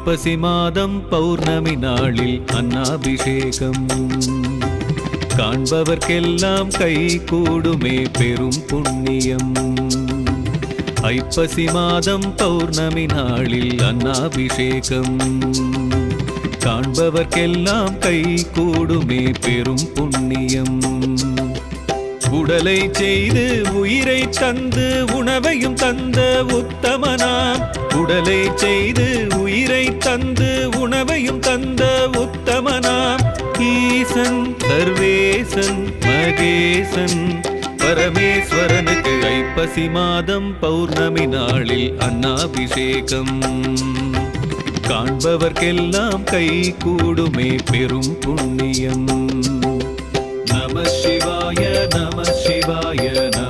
ஐப்பசி மாதம் பௌர்ணமி நாளில் அன்னாபிஷேகம் காண்பவர்க்கெல்லாம் கை கூடுமே பெரும் புண்ணியம். ஐப்பசி மாதம் பௌர்ணமி நாளில் அன்னாபிஷேகம் காண்பவர்க்கெல்லாம் கை கூடுமே பெரும் புண்ணியம். உடலை செய்து உயிரை தந்து உணவையும் தந்த உத்தமனாம். உடலை செய்து உயிரை தந்து உணவையும் தந்த உத்தமனாம். ஈசன் சர்வேசன் மகேசன் பரமேஸ்வரனுக்கு ஐப்பசி மாதம் பௌர்ணமி நாளில் அன்னாபிஷேகம் காண்பவர்க்கெல்லாம் கை கூடுமே பெரும் புண்ணியம். நம சிவாய நம சிவாய நம